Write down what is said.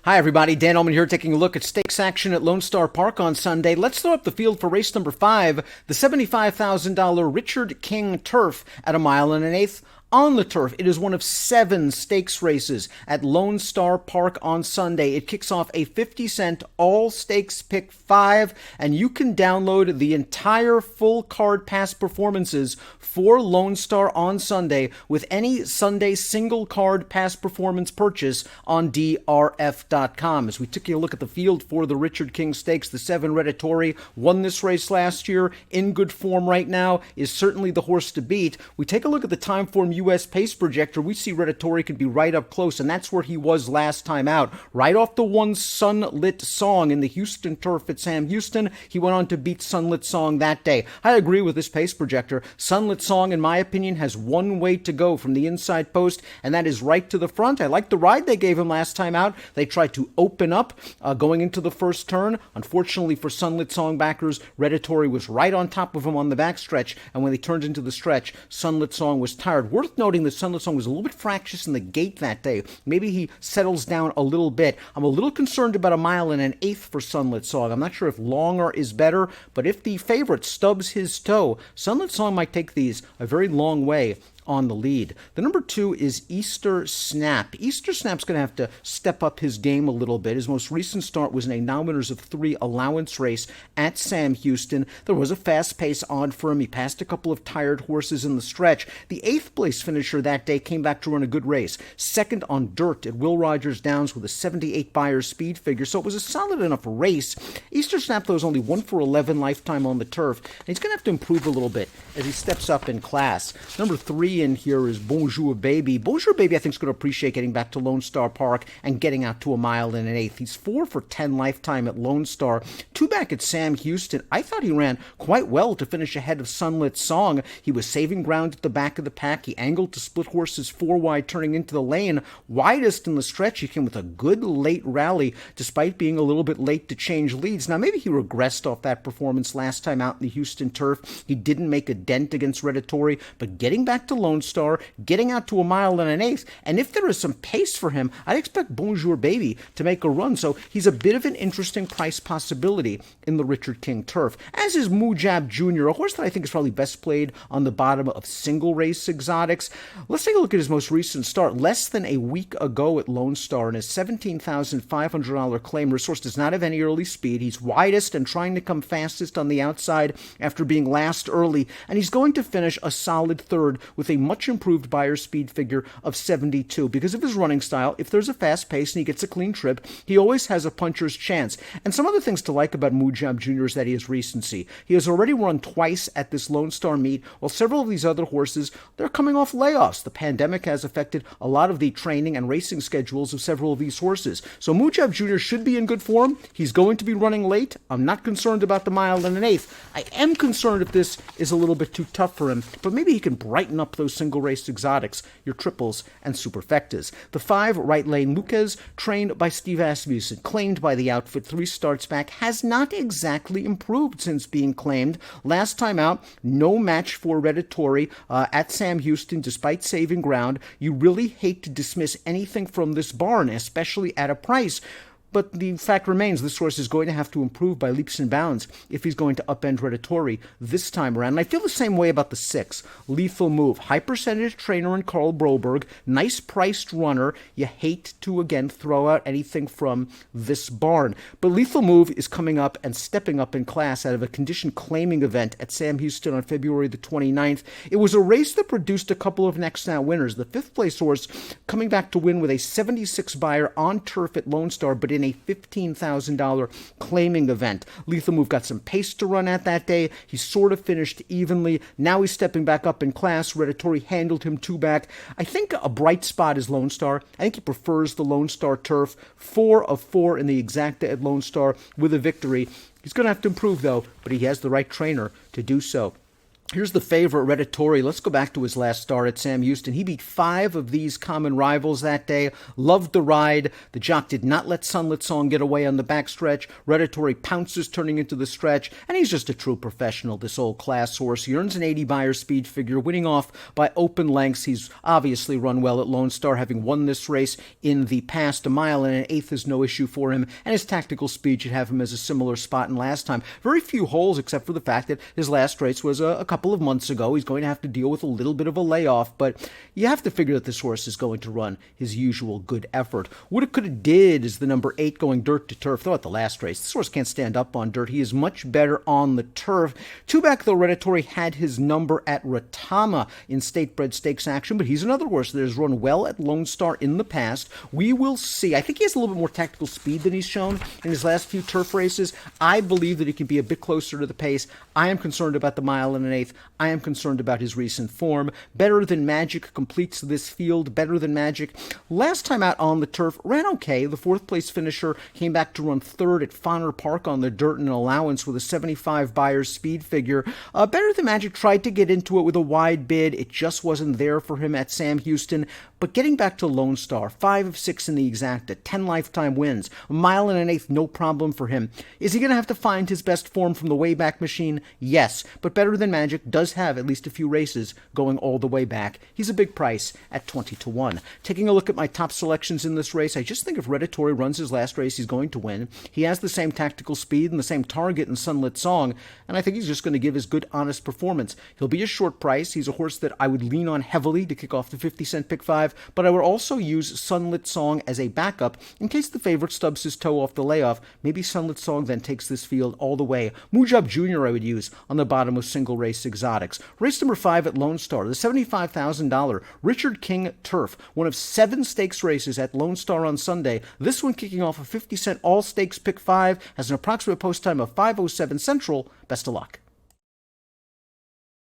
Hi, everybody. Dan Illman here taking a look at stakes action at Lone Star Park on Sunday. Let's throw up the field for race number 5, the $75,000 Richard King Turf at 1.125 miles. On the turf, it is one of 7 stakes races at Lone Star Park on Sunday. It kicks off a 50-cent all-stakes pick 5, and you can download the entire full card pass performances for Lone Star on Sunday with any Sunday single card pass performance purchase on DRF.com. As we took a look at the field for the Richard King Stakes, the 7 Redditori won this race last year, in good form right now, is certainly the horse to beat. We take a look at the time form U.S. pace projector, we see Redditori could be right up close, and that's where he was last time out. Right off the one Sunlit Song in the Houston Turf at Sam Houston, he went on to beat Sunlit Song that day. I agree with this pace projector. Sunlit Song, in my opinion, has one way to go from the inside post, and that is right to the front. I like the ride they gave him last time out. They tried to open up going into the first turn. Unfortunately for Sunlit Song backers, Redditori was right on top of him on the backstretch, and when they turned into the stretch, Sunlit Song was tired. Worth noting that Sunlit Song was a little bit fractious in the gate that day. Maybe he settles down a little bit. I'm a little concerned about 1.125 miles for Sunlit Song. I'm not sure if longer is better, but if the favorite stubs his toe, Sunlit Song might take these a very long way on the lead. The number 2 is Easter Snap. Easter Snap's going to have to step up his game a little bit. His most recent start was in a now winners of 3 allowance race at Sam Houston. There was a fast pace on for him. He passed a couple of tired horses in the stretch. The 8th place finisher that day came back to run a good race. Second on dirt at Will Rogers Downs with a 78 Beyer speed figure, so it was a solid enough race. Easter Snap, though, is only 1 for 11 lifetime on the turf, and he's going to have to improve a little bit as he steps up in class. Number 3 in here is Bonjour Baby. Bonjour Baby, I think, is going to appreciate getting back to Lone Star Park and getting out to 1.125 miles. He's 4 for 10 lifetime at Lone Star. 2 back at Sam Houston. I thought he ran quite well to finish ahead of Sunlit Song. He was saving ground at the back of the pack. He angled to split horses 4 wide, turning into the lane. Widest in the stretch, he came with a good late rally, despite being a little bit late to change leads. Now, maybe he regressed off that performance last time out in the Houston Turf. He didn't make a dent against Redditori, but getting back to Lone Star, getting out to 1.125 miles, and if there is some pace for him, I'd expect Bonjour Baby to make a run. So he's a bit of an interesting price possibility in the Richard King Turf, as is Mujab Jr., a horse that I think is probably best played on the bottom of single race exotics. Let's take a look at his most recent start, less than a week ago at Lone Star, and his $17,500 claim. This horse does not have any early speed. He's widest and trying to come fastest on the outside after being last early, and he's going to finish a solid third with a much improved Beyer speed figure of 72. Because of his running style, if there's a fast pace and he gets a clean trip, he always has a puncher's chance. And some other things to like about Mujab Jr. is that he has recency. He has already run twice at this Lone Star meet, while several of these other horses, they're coming off layoffs. The pandemic has affected a lot of the training and racing schedules of several of these horses. So Mujab Jr. should be in good form. He's going to be running late. I'm not concerned about the 1.125 miles. I am concerned if this is a little bit too tough for him, but maybe he can brighten up those single race exotics, your triples and superfectas. The 5 Right Lane Lucas, trained by Steve Asmussen, claimed by the outfit 3 starts back, has not exactly improved since being claimed. Last time out, no match for Redditori at Sam Houston, despite saving ground. You really hate to dismiss anything from this barn, especially at a price. But the fact remains, this horse is going to have to improve by leaps and bounds if he's going to upend Redditori this time around. And I feel the same way about the 6, Lethal Move. High percentage trainer in Carl Broberg. Nice priced runner. You hate to, again, throw out anything from this barn. But Lethal Move is coming up and stepping up in class out of a condition claiming event at Sam Houston on February the 29th. It was a race that produced a couple of next now winners. The 5th place horse coming back to win with a 76 Beyer on turf at Lone Star, but in a $15,000 claiming event. Lethal Move got some pace to run at that day. He sort of finished evenly. Now he's stepping back up in class. Redditori handled him 2 back. I think a bright spot is Lone Star. I think he prefers the Lone Star turf. 4 of 4 in the exacta at Lone Star with a victory. He's going to have to improve, though, but he has the right trainer to do so. Here's the favorite, Redditori. Let's go back to his last start at Sam Houston. He beat 5 of these common rivals that day. Loved the ride. The jock did not let Sunlit Song get away on the backstretch. Redditori pounces turning into the stretch, and he's just a true professional, this old class horse. He earns an 80 Beyer speed figure, winning off by open lengths. He's obviously run well at Lone Star, having won this race in the past. A mile and an eighth is no issue for him, and his tactical speed should have him as a similar spot in last time. Very few holes, except for the fact that his last race was a couple of months ago. He's going to have to deal with a little bit of a layoff, but you have to figure that this horse is going to run his usual good effort. Woulda, coulda, did is the number 8 going dirt to turf. Though at the last race, this horse can't stand up on dirt. He is much better on the turf. Two back, though, Redditori had his number at Ratama in State-Bred Stakes action, but he's another horse that has run well at Lone Star in the past. We will see. I think he has a little bit more tactical speed than he's shown in his last few turf races. I believe that he can be a bit closer to the pace. I am concerned about the mile and an eighth. I am concerned about his recent form. Better Than Magic completes this field. Better Than Magic, last time out on the turf, ran okay. The 4th place finisher came back to run 3rd at Fonner Park on the dirt and an allowance with a 75 Beyer speed figure. Better Than Magic tried to get into it with a wide bid. It just wasn't there for him at Sam Houston. But getting back to Lone Star, 5 of 6 in the exacta, 10 lifetime wins, a mile and an eighth, no problem for him. Is he going to have to find his best form from the Wayback Machine? Yes, but Better Than Magic does have at least a few races going all the way back. He's a big price at 20-1. Taking a look at my top selections in this race, I just think if Redditori runs his last race, he's going to win. He has the same tactical speed and the same target in Sunlit Song, and I think he's just going to give his good, honest performance. He'll be a short price. He's a horse that I would lean on heavily to kick off the 50-cent pick 5, but I would also use Sunlit Song as a backup in case the favorite stubs his toe off the layoff. Maybe Sunlit Song then takes this field all the way. Mujab Jr. I would use on the bottom of single race exotics. Race number 5 at Lone Star, the $75,000 Richard King Turf, one of 7 stakes races at Lone Star on Sunday. This one kicking off a 50-cent all-stakes pick 5, has an approximate post time of 5:07 Central. Best of luck.